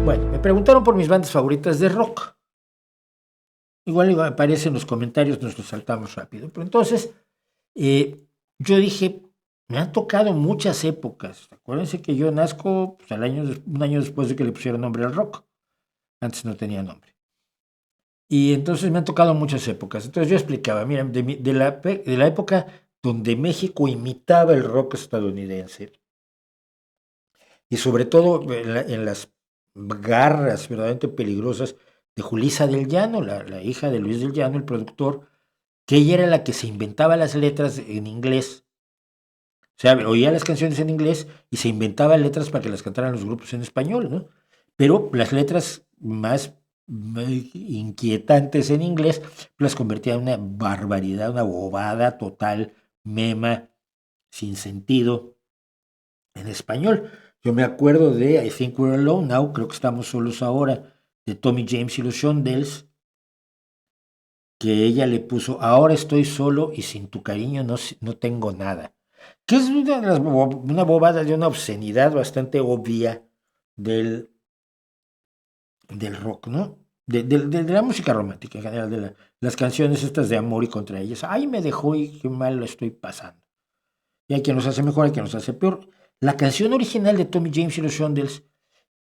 Bueno, me preguntaron por mis bandas favoritas de rock. Igual aparece en los comentarios, nos lo saltamos rápido. Pero entonces, yo dije, me han tocado muchas épocas. Acuérdense que yo nazco pues, un año después de que le pusieron nombre al rock. Antes no tenía nombre. Y entonces me han tocado muchas épocas. Entonces yo explicaba, mira, de la época donde México imitaba el rock estadounidense, y sobre todo en las garras verdaderamente peligrosas de Julisa del Llano, la hija de Luis del Llano, el productor, que ella era la que se inventaba las letras en inglés. O sea, oía las canciones en inglés y se inventaba letras para que las cantaran los grupos en español, ¿no? Pero las letras más inquietantes en inglés las convertía en una barbaridad, una bobada total, mema, sin sentido en español. Yo me acuerdo de I Think We're Alone Now, creo que estamos solos ahora, de Tommy James y los Shondells, que ella le puso, ahora estoy solo y sin tu cariño no tengo nada. Que es una bobada de una obscenidad bastante obvia del, del rock, ¿no? De la música romántica en general, las canciones estas de amor y contra ellas. Ay, me dejó y qué mal lo estoy pasando. Y hay quien nos hace mejor, hay quien nos hace peor. La canción original de Tommy James y los Shondells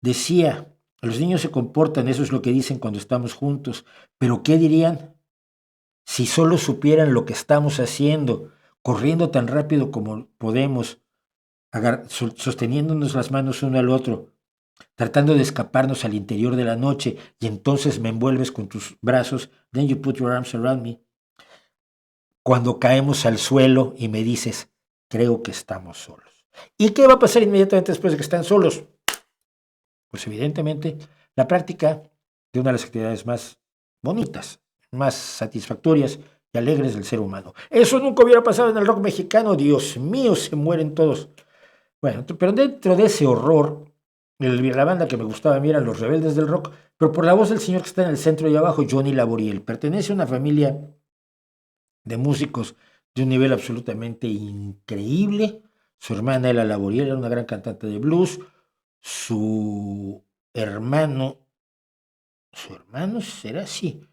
decía, los niños se comportan, eso es lo que dicen cuando estamos juntos, pero ¿qué dirían si solo supieran lo que estamos haciendo, corriendo tan rápido como podemos, sosteniéndonos las manos uno al otro, tratando de escaparnos al interior de la noche, y entonces me envuelves con tus brazos, then you put your arms around me, cuando caemos al suelo y me dices, creo que estamos solos. ¿Y qué va a pasar inmediatamente después de que están solos? Pues evidentemente la práctica de una de las actividades más bonitas, más satisfactorias y alegres del ser humano. Eso nunca hubiera pasado en el rock mexicano, Dios mío, se mueren todos. Bueno, pero dentro de ese horror, la banda que me gustaba a mí eran Los Rebeldes del Rock, pero por la voz del señor que está en el centro y abajo, Johnny Laboriel. Pertenece a una familia de músicos de un nivel absolutamente increíble. Su hermana Ela Laboriel era una gran cantante de blues. Su hermano será así.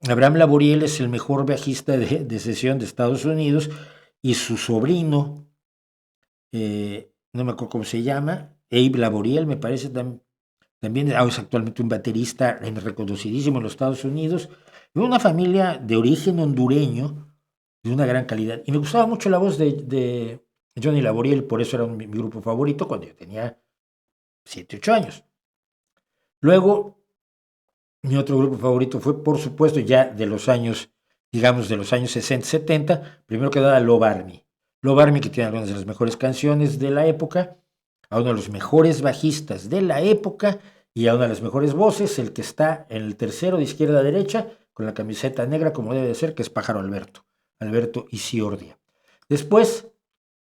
Abraham Laboriel es el mejor bajista de sesión de Estados Unidos y su sobrino, no me acuerdo cómo se llama, Abe Laboriel, me parece también es actualmente un baterista reconocidísimo en los Estados Unidos, de una familia de origen hondureño de una gran calidad. Y me gustaba mucho la voz de Johnny Laboriel, por eso era mi grupo favorito cuando yo tenía 7, 8 años. Luego, mi otro grupo favorito fue, por supuesto, ya de los años, digamos, de los años 60, 70, primero que nada Love Army. Love Army, que tiene algunas de las mejores canciones de la época, a uno de los mejores bajistas de la época y a una de las mejores voces, el que está en el tercero de izquierda a derecha, con la camiseta negra como debe de ser, que es Pájaro Alberto Isiordia. Después,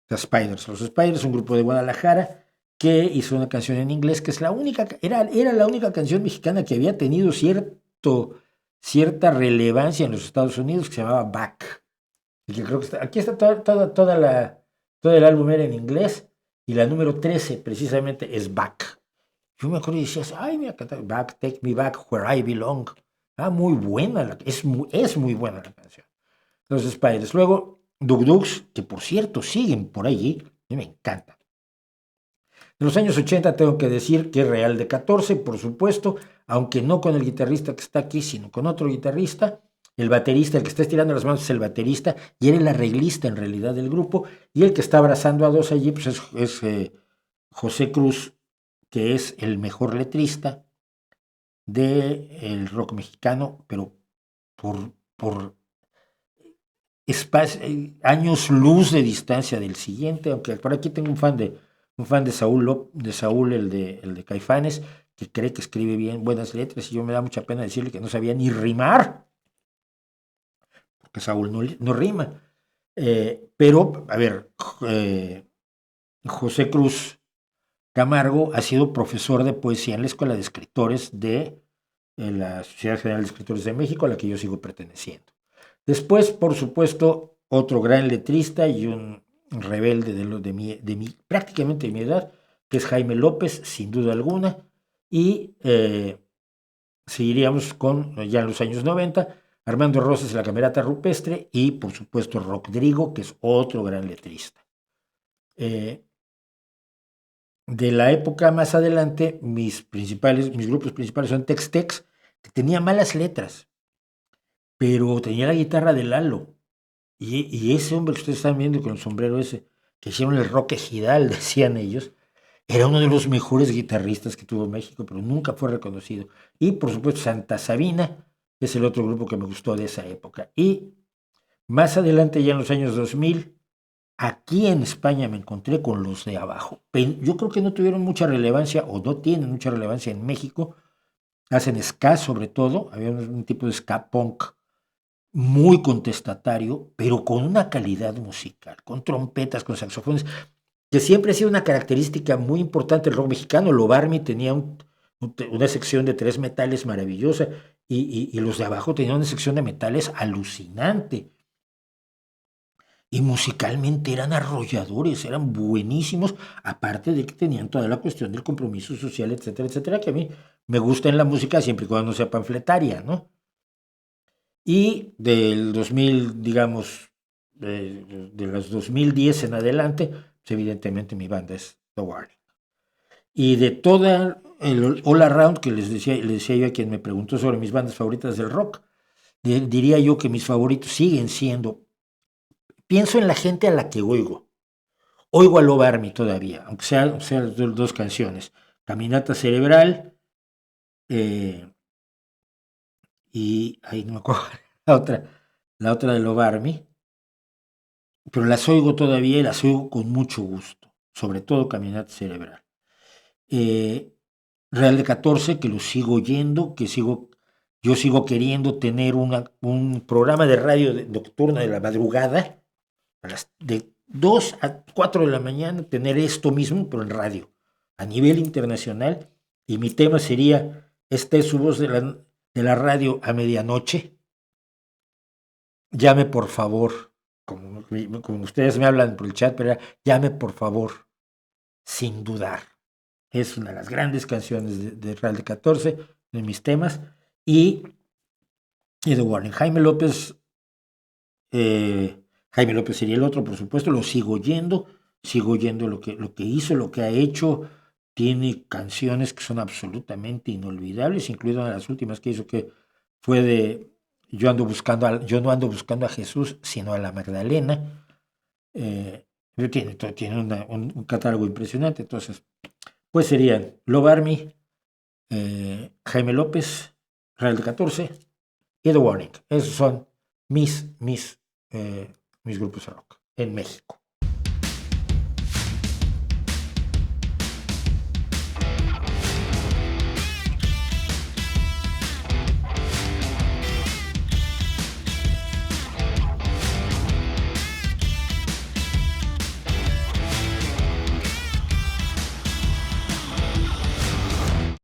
los Spiders, un grupo de Guadalajara, que hizo una canción en inglés que es era la única canción mexicana que había tenido cierta relevancia en los Estados Unidos, que se llamaba Back. Y que creo que aquí está todo el álbum era en inglés, y la número 13 precisamente es Back. Yo me acuerdo y decías, ay, mira, Back, Take Me Back, Where I Belong. Muy buena, es muy buena la canción. Los Spiders. Luego, Duk Duks, que por cierto siguen por allí, a mí me encanta. En los años 80 tengo que decir que Real de 14, por supuesto, aunque no con el guitarrista que está aquí, sino con otro guitarrista. El baterista, el que está estirando las manos es el baterista y era el arreglista en realidad del grupo. Y el que está abrazando a dos allí pues es José Cruz, que es el mejor letrista del rock mexicano, pero por años luz de distancia del siguiente, aunque por aquí tengo un fan de Saúl, el de Caifanes, que cree que escribe bien buenas letras, y yo me da mucha pena decirle que no sabía ni rimar, porque Saúl no rima. Pero, a ver, José Cruz Camargo ha sido profesor de poesía en la Escuela de Escritores de la Sociedad General de Escritores de México, a la que yo sigo perteneciendo. Después, por supuesto, otro gran letrista y un rebelde prácticamente de mi edad, que es Jaime López, sin duda alguna, Y seguiríamos con, ya en los años 90, Armando Rosas y la Camerata Rupestre y, por supuesto, Rodrigo, que es otro gran letrista. De la época más adelante, mis grupos principales son Tex-Tex, que tenía malas letras, pero tenía la guitarra de Lalo. Y ese hombre que ustedes están viendo con el sombrero ese, que hicieron el rock ejidal, decían ellos, era uno de los mejores guitarristas que tuvo México, pero nunca fue reconocido. Y por supuesto Santa Sabina es el otro grupo que me gustó de esa época. Y más adelante, ya en los años 2000, aquí en España me encontré con Los de Abajo. Yo creo que no tuvieron mucha relevancia o no tienen mucha relevancia en México. Hacen ska sobre todo, había un tipo de ska punk muy contestatario, pero con una calidad musical, con trompetas, con saxofones, que siempre ha sido una característica muy importante del rock mexicano. Lobarmi tenía una sección de 3 metales maravillosa y Los de Abajo tenían una sección de metales alucinante. Y musicalmente eran arrolladores, eran buenísimos, aparte de que tenían toda la cuestión del compromiso social, etcétera, etcétera, que a mí me gusta en la música siempre y cuando no sea panfletaria, ¿no? Y del 2000, digamos, de los 2010 en adelante, pues evidentemente mi banda es The Warning. Y de toda el all around que les decía yo a quien me preguntó sobre mis bandas favoritas del rock, diría yo que mis favoritos siguen siendo, pienso en la gente a la que oigo. Oigo a Love Army todavía, aunque sean las dos canciones. Caminata Cerebral y ahí no me acuerdo la otra de Love Army, pero las oigo todavía y las oigo con mucho gusto, sobre todo Caminata Cerebral. Real de 14, que lo sigo oyendo, yo sigo queriendo tener un programa de radio nocturna de la madrugada, de 2 a 4 de la mañana, tener esto mismo, pero en radio, a nivel internacional, y mi tema sería, esta es su voz de la radio a medianoche, llame por favor, como ustedes me hablan por el chat, pero llame por favor, sin dudar. Es una de las grandes canciones de Real de 14, de mis temas, y The Warning. Jaime López sería el otro, por supuesto, lo sigo oyendo lo que hizo, lo que ha hecho. Tiene canciones que son absolutamente inolvidables, incluido una de las últimas que hizo, que fue de yo no ando buscando a Jesús, sino a la Magdalena. Tiene un catálogo impresionante. Entonces, pues serían Love Army, Jaime López, Real de 14 y The Warning. Esos son mis grupos de rock en México.